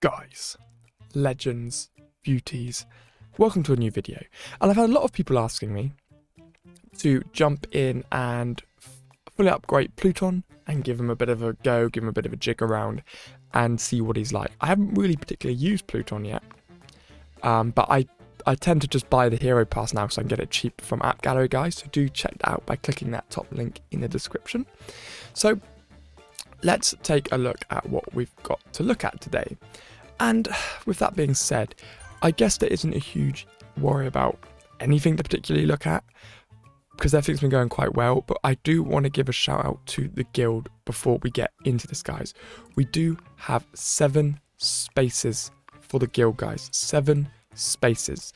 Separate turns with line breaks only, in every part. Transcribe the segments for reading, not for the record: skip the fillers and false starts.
Guys, legends, beauties, welcome to a new video. And I've had a lot of people asking me to jump in and fully upgrade Pluton and give him a bit of a go, give him a bit of a jig around and see what he's like. I haven't really particularly used Pluton yet, but I tend to just buy the hero pass now so I can get it cheap from App Gallery, guys, so do check that out by clicking that top link in the description. So let's take a look at what we've got to look at today. And with that being said, I guess there isn't a huge worry about anything to particularly look at because everything's been going quite well, but I do want to give a shout out to the guild before we get into this, guys. We do have 7 spaces for the guild, guys. 7 spaces.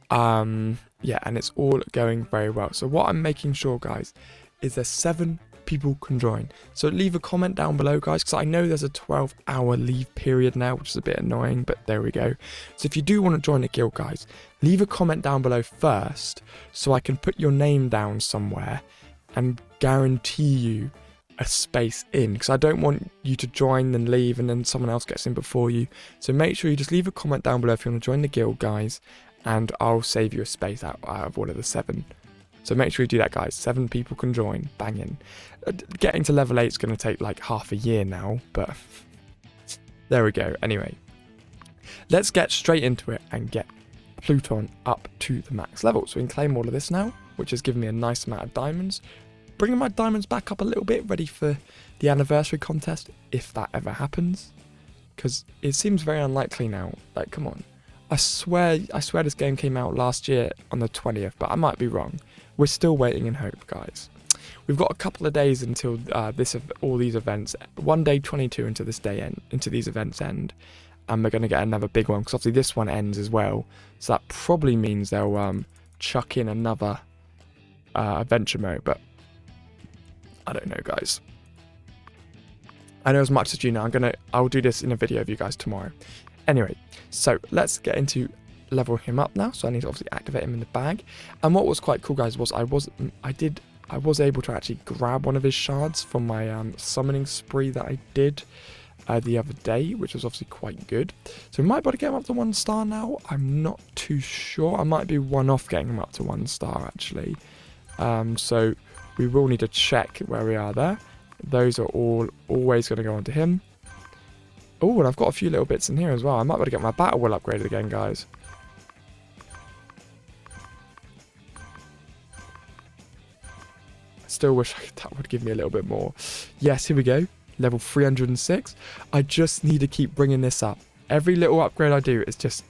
Yeah, and it's all going very well. So what I'm making sure, guys, is there's 7 people can join. So leave a comment down below, guys, because I know there's a 12-hour leave period now, which is a bit annoying, but there we go. So if you do want to join the guild, guys, leave a comment down below first so I can put your name down somewhere and guarantee you a space in, because I don't want you to join and leave and then someone else gets in before you. So make sure you just leave a comment down below if you want to join the guild, guys, and I'll save you a space out of one of the 7. So make sure you do that, guys. 7 people can join. Banging. Getting to level 8 is going to take like half a year now, but there we go. Anyway, let's get straight into it and get Pluton up to the max level. So we can claim all of this now, which has given me a nice amount of diamonds. Bringing my diamonds back up a little bit, ready for the anniversary contest, if that ever happens. Because it seems very unlikely now. Like, come on. I swear this game came out last year on the 20th, but I might be wrong. We're still waiting in hope, guys. We've got a couple of days until all these events. One day 22 until this day end, into these events end, and we're going to get another big one because obviously this one ends as well. So that probably means they'll chuck in another adventure mode, but I don't know, guys. I know as much as you know. I'll do this in a video of you guys tomorrow. Anyway, so let's get into level him up now. So I need to obviously activate him in the bag. And what was quite cool, guys, was I was able to actually grab one of his shards from my summoning spree that I did the other day, which was obviously quite good. So we might be able to get him up to 1 star now. I'm not too sure. I might be one off getting him up to 1 star actually. So we will need to check where we are there. Those are always going to go onto him. Oh, and I've got a few little bits in here as well. I might be able to get my battle will upgraded again, guys. I still wish that would give me a little bit more. Yes, here we go. Level 306. I just need to keep bringing this up. Every little upgrade I do is just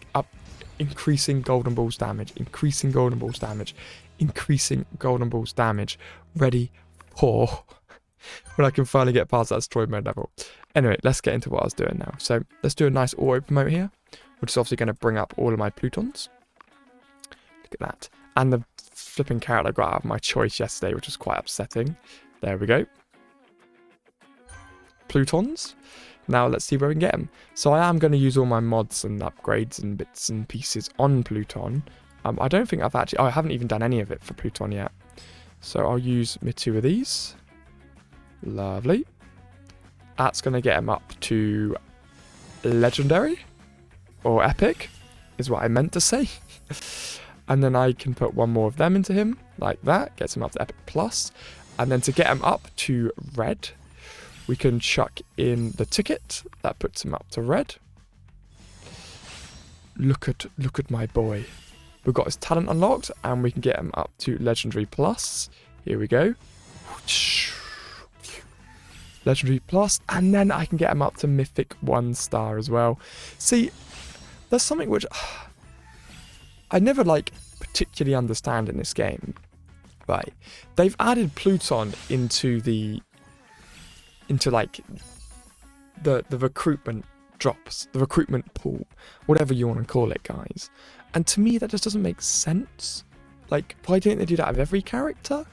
increasing golden balls damage, increasing golden balls damage, increasing golden balls damage. Ready for when I can finally get past that destroy mode level. Anyway, let's get into what I was doing now. So let's do a nice auto promote here, which is obviously going to bring up all of my Plutons. Look at that. And the flipping carrot I got out of my choice yesterday, which was quite upsetting. There we go. Plutons. Now let's see where we can get them. So I am going to use all my mods and upgrades and bits and pieces on Pluton. I don't think I've actually... I haven't even done any of it for Pluton yet. So I'll use me 2 of these. Lovely. That's going to get him up to legendary or epic is what I meant to say. And then I can put 1 more of them into him like that. Gets him up to epic plus. And then to get him up to red, we can chuck in the ticket. That puts him up to red. Look at my boy. We've got his talent unlocked and we can get him up to legendary plus. Here we go. Legendary plus, and then I can get him up to mythic 1 star as well. See, there's something which I never particularly understand in this game. Right, they've added Pluton into the recruitment drops, the recruitment pool, whatever you want to call it, guys. And to me, that just doesn't make sense. Like, why don't they do that with every character?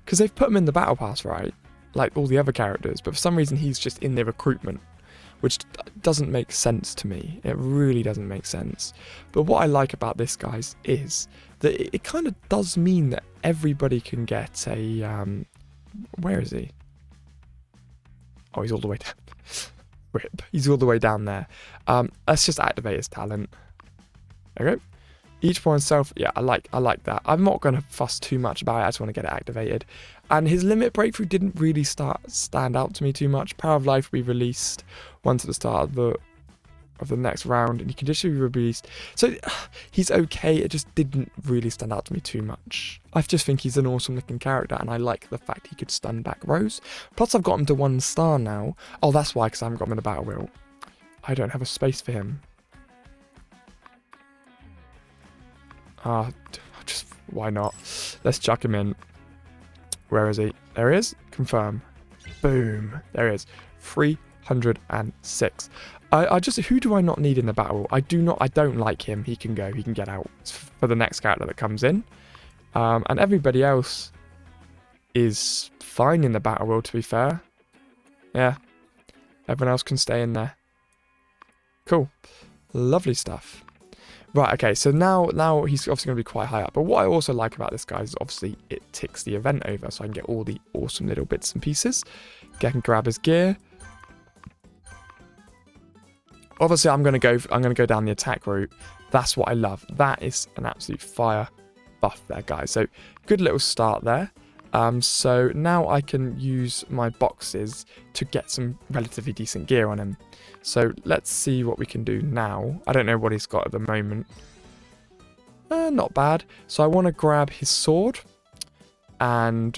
Because they've put him in the battle pass, right? Like all the other characters, but for some reason he's just in the recruitment, which doesn't make sense to me. It really doesn't make sense. But what I like about this, guys, is that it kind of does mean that everybody can get a... where is he? Oh, he's all the way down. Rip. He's all the way down there. Let's just activate his talent. There we go. Each for himself. Yeah, I like that. I'm not going to fuss too much about it. I just want to get it activated. And his limit breakthrough didn't really stand out to me too much. Power of Life will be released once at the start of the next round, and he can just be released. So he's okay. It just didn't really stand out to me too much. I just think he's an awesome looking character, and I like the fact he could stun back rows. Plus, I've got him to 1 star now. Oh, that's why, because I haven't got him in the battle wheel. I don't have a space for him. Just why not? Let's chuck him in. Where is he? There he is. Confirm. Boom. There he is. 306. Who do I not need in the battle? I don't like him. He can go. He can get out for the next character that comes in. And everybody else is fine in the battle world, to be fair. Yeah. Everyone else can stay in there. Cool. Lovely stuff. Right, okay, so now he's obviously going to be quite high up. But what I also like about this guy is obviously it ticks the event over, so I can get all the awesome little bits and pieces. I can grab his gear. Obviously, I'm going to go down the attack route. That's what I love. That is an absolute fire buff there, guys. So good little start there. So now I can use my boxes to get some relatively decent gear on him. So let's see what we can do now. I don't know what he's got at the moment. Not bad. So I want to grab his sword and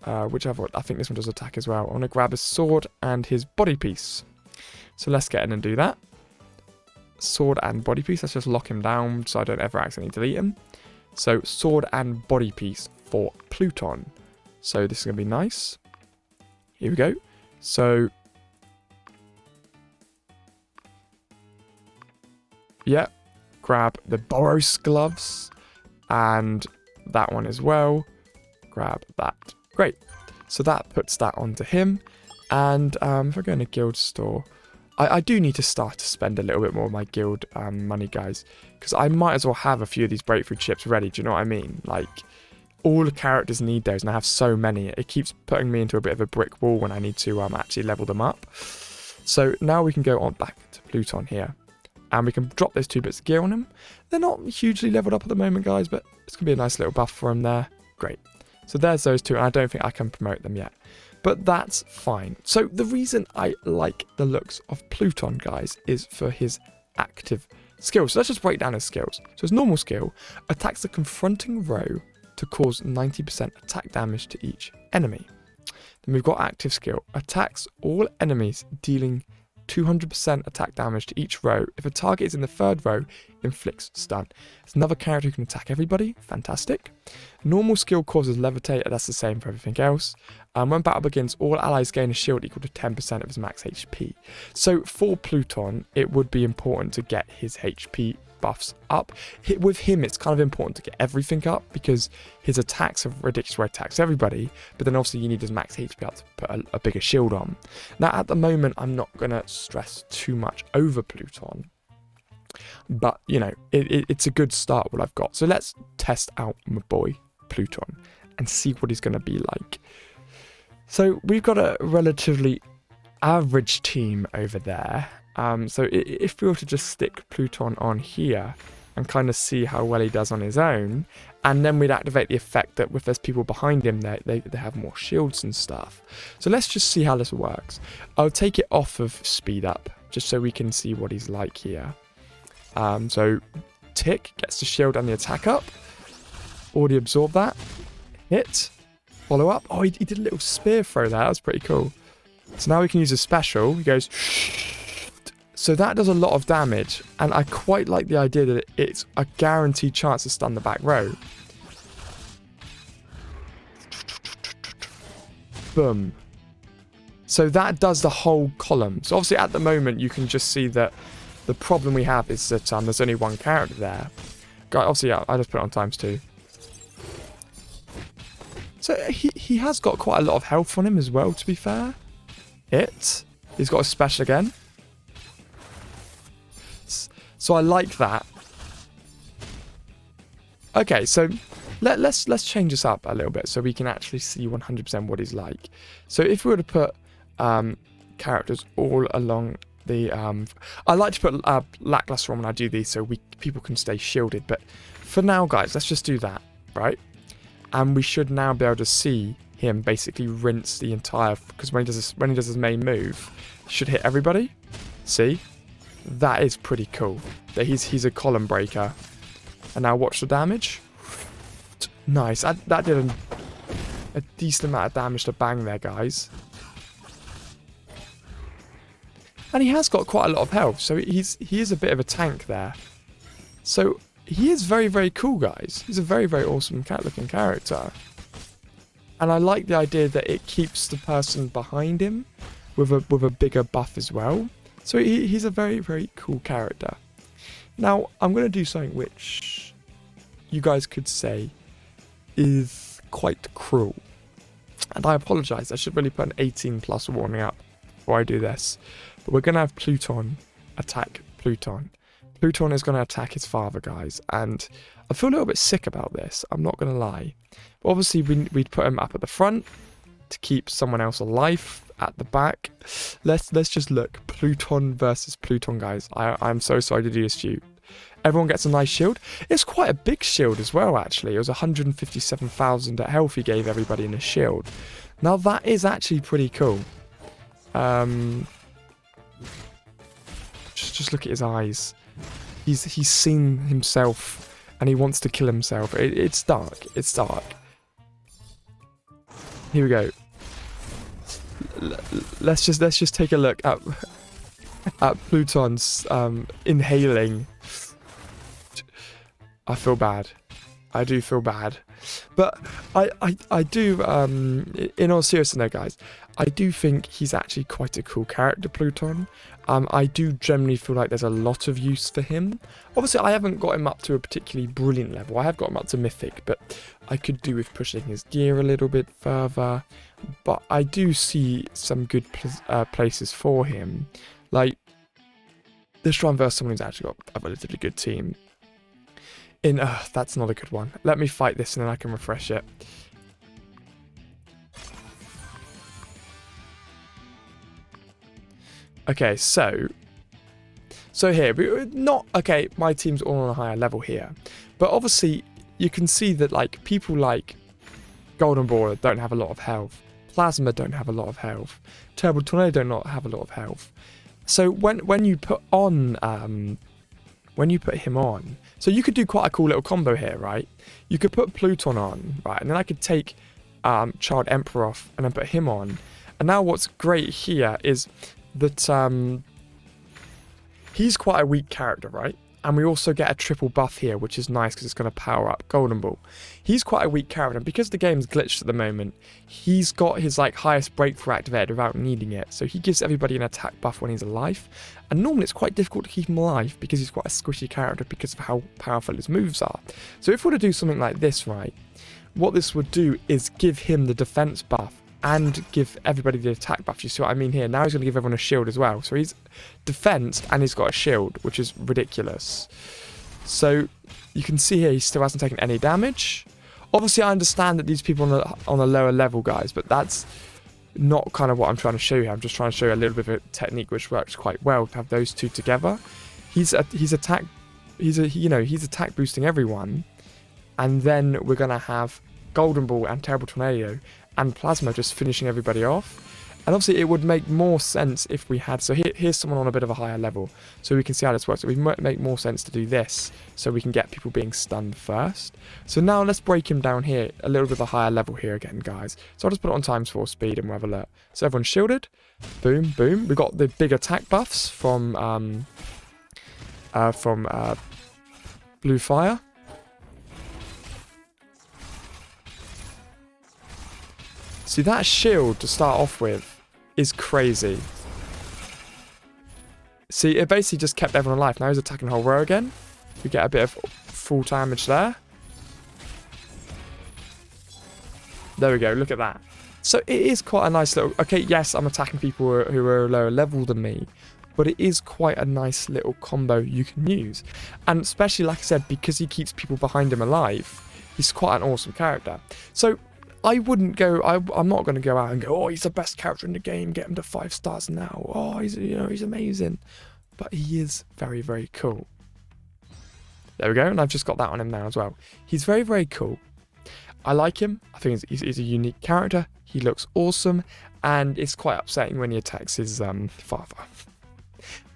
whichever. I think this one does attack as well. I want to grab his sword and his body piece. So let's get in and do that. Sword and body piece. Let's just lock him down so I don't ever accidentally delete him. So sword and body piece for Pluton. So this is going to be nice. Here we go. So yeah, grab the Boros gloves and that one as well. Grab that. Great. So that puts that onto him. And if I go in a guild store, I do need to start to spend a little bit more of my guild money, guys, because I might as well have a few of these breakthrough chips ready. Do you know what I mean? Like, all the characters need those, and I have so many. It keeps putting me into a bit of a brick wall when I need to actually level them up. So now we can go on back to Pluton here, and we can drop those 2 bits of gear on him. They're not hugely leveled up at the moment, guys, but it's going to be a nice little buff for him there. Great. So there's those 2, and I don't think I can promote them yet. But that's fine. So the reason I like the looks of Pluton, guys, is for his active skills. So let's just break down his skills. So his normal skill attacks the confronting row to cause 90% attack damage to each enemy. Then we've got active skill. Attacks all enemies, dealing 200% attack damage to each row. If a target is in the 3rd row, inflicts stun. There's another character who can attack everybody. Fantastic. Normal skill causes levitate. That's the same for everything else. When battle begins, all allies gain a shield equal to 10% of his max HP. So for Pluton, it would be important to get his HP buffs up. With him, it's kind of important to get everything up because his attacks are ridiculous where it attacks everybody, but then obviously you need his max HP up to put a bigger shield on. Now at the moment, I'm not going to stress too much over Pluton, but you know, it's a good start what I've got. So let's test out my boy Pluton and see what he's going to be like. So we've got a relatively average team over there. So if we were to just stick Pluton on here and kind of see how well he does on his own, and then we'd activate the effect that if there's people behind him, they have more shields and stuff. So let's just see how this works. I'll take it off of speed up, just so we can see what he's like here. So tick, gets the shield and the attack up. Already absorbed that. Hit. Follow up. Oh, he did a little spear throw there. That was pretty cool. So now we can use a special. He goes... So that does a lot of damage, and I quite like the idea that it's a guaranteed chance to stun the back row. Boom. So that does the whole column. So obviously at the moment you can just see that the problem we have is that there's only one character there. Obviously, yeah, I just put it on ×2. So he has got quite a lot of health on him as well, to be fair. He's got a special again. So I like that. Okay, so let's change this up a little bit so we can actually see 100% what he's like. So if we were to put characters all along the... I like to put lackluster on when I do these so people can stay shielded. But for now, guys, let's just do that, right? And we should now be able to see him basically rinse the entire... Because when he does his main move, he should hit everybody. See? That is pretty cool. That he's a column breaker. And now watch the damage. Nice. That did a decent amount of damage to bang there, guys. And he has got quite a lot of health, so he is a bit of a tank there. So he is very, very cool, guys. He's a very, very awesome cat-looking character. And I like the idea that it keeps the person behind him with a bigger buff as well. So he's a very, very cool character. Now, I'm going to do something which you guys could say is quite cruel. And I apologise, I should really put an 18 plus warning up before I do this. But we're going to have Pluton attack Pluton. Pluton is going to attack his father, guys. And I feel a little bit sick about this, I'm not going to lie. But obviously, we'd put him up at the front to keep someone else alive at the back. Let's just look. Pluton versus Pluton, guys. I'm so sorry to do this to you. Everyone gets a nice shield. It's quite a big shield as well, actually. It was 157,000 at health he gave everybody in a shield. Now, that is actually pretty cool. Just look at his eyes. He's seen himself and he wants to kill himself. It's dark. It's dark. Here we go. Let's just take a look at Pluton's inhaling. I feel bad. I do feel bad. But I do, in all seriousness though, guys, I do think he's actually quite a cool character, Pluton. I do generally feel like there's a lot of use for him. Obviously, I haven't got him up to a particularly brilliant level. I have got him up to Mythic, but I could do with pushing his gear a little bit further. But I do see some good places for him. Like, let's try and verse someone who's actually got a relatively good team. That's not a good one. Let me fight this and then I can refresh it. Okay, so here, okay, my team's all on a higher level here. But obviously, you can see that, like, people like Golden Ball don't have a lot of health. Plasma don't have a lot of health. Turbo Tornado do not have a lot of health. So when you put on, him on, so you could do quite a cool little combo here, right? You could put Pluton on, right? And then I could take Child Emperor off and then put him on. And now what's great here is that he's quite a weak character, right? And we also get a triple buff here, which is nice because it's going to power up Golden Ball. He's quite a weak character, and because the game's glitched at the moment, he's got his highest breakthrough activated without needing it. So he gives everybody an attack buff when he's alive. And normally it's quite difficult to keep him alive because he's quite a squishy character because of how powerful his moves are. So if we were to do something like this, right, what this would do is give him the defense buff and give everybody the attack buff. You see what I mean here? Now he's going to give everyone a shield as well. So he's defense and he's got a shield, which is ridiculous. So you can see here he still hasn't taken any damage. Obviously, I understand that these people are on a lower level, guys, but that's not kind of what I'm trying to show you. I'm just trying to show you a little bit of a technique which works quite well to have those two together. He's attack boosting everyone, and then we're going to have Golden Ball and Terrible Tornado and Plasma just finishing everybody off. And obviously it would make more sense if we had, so here's someone on a bit of a higher level, so we can see how this works. So it would make more sense to do this, so we can get people being stunned first. So now let's break him down here, a little bit of a higher level here again, guys. So I'll just put it on ×4 speed and we'll have a look. So everyone's shielded, boom, boom. We've got the big attack buffs from Blue Fire. See, that shield to start off with is crazy. See, it basically just kept everyone alive. Now he's attacking the whole row again. We get a bit of full damage there. There we go, look at that. So it is quite a nice little... Okay, yes, I'm attacking people who are lower level than me, but it is quite a nice little combo you can use. And especially, like I said, because he keeps people behind him alive, he's quite an awesome character. So I wouldn't go. I'm not going to go out and go, oh, he's the best character in the game. Get him to 5 stars now. Oh, he's amazing. But he is very, very cool. There we go, and I've just got that on him now as well. He's very, very cool. I like him. I think he's a unique character. He looks awesome, and it's quite upsetting when he attacks his father.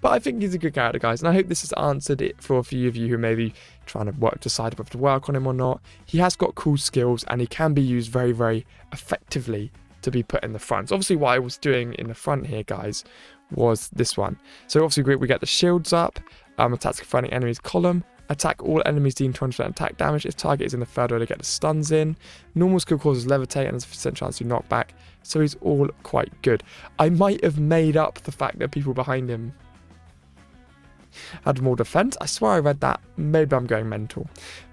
But I think he's a good character, guys, and I hope this has answered it for a few of you who may be trying to decide whether to work on him or not. He has got cool skills, and he can be used very, very effectively to be put in the front. So obviously what I was doing in the front here, guys, was this one. So obviously we get the shields up, attacks confronting enemies column, attack all enemies deemed 20% attack damage. If target is in the third row to get the stuns in. Normal skill causes levitate and there's a percent chance to knock back. So he's all quite good. I might have made up the fact that people behind him had more defense. I swear I read that. Maybe I'm going mental.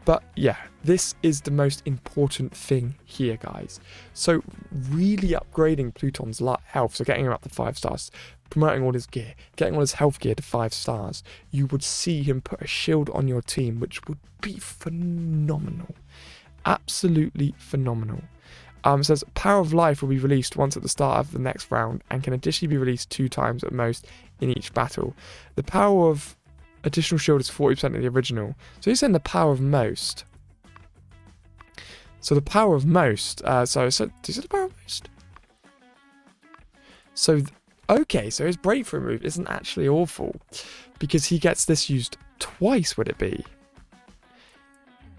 But yeah, this is the most important thing here, guys. So really upgrading Pluton's health, so getting him up to 5 stars, promoting all his gear, getting all his health gear to 5 stars, you would see him put a shield on your team, which would be phenomenal. Absolutely phenomenal. It says Power of Life will be released once at the start of the next round and can additionally be released 2 times at most in each battle. The power of additional shield is 40% of the original. So he's saying the power of most. So the power of most. Is it the power of most? So, okay, so his breakthrough move isn't actually awful because he gets this used twice, would it be?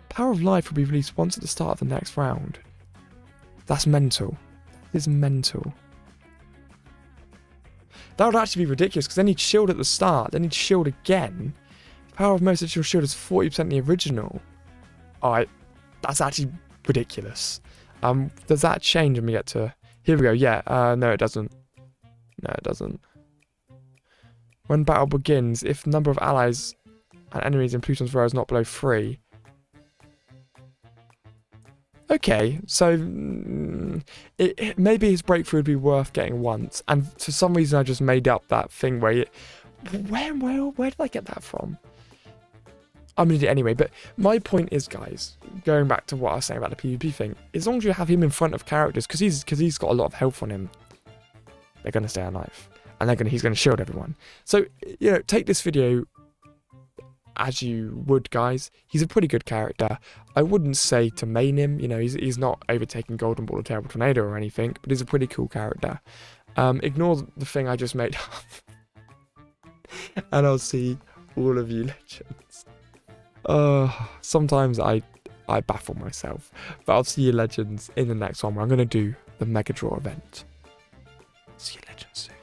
Power of Life will be released once at the start of the next round. That's mental. That is mental. That would actually be ridiculous because then he'd shield at the start, then he'd shield again. Power of most additional shield is 40% the original. Alright, that's actually ridiculous. Does that change when we get to... Here we go, yeah, no it doesn't. No it doesn't. When battle begins, if number of allies and enemies in Pluton's row is not below 3... Okay, so maybe his breakthrough would be worth getting once, and for some reason I just made up that thing where where did I get that from? I'm gonna do it anyway, but my point is, guys, going back to what I was saying about the PvP thing, as long as you have him in front of characters, because he's got a lot of health on him, they're gonna stay alive, and he's gonna shield everyone. So take this video as you would, guys. He's a pretty good character. I wouldn't say to main him, he's not overtaking Golden Ball or Terrible Tornado or anything, but he's a pretty cool character. Ignore the thing I just made up. And I'll see all of you legends. Sometimes I baffle myself, but I'll see you legends in the next one where I'm going to do the Mega Draw event. See you legends soon.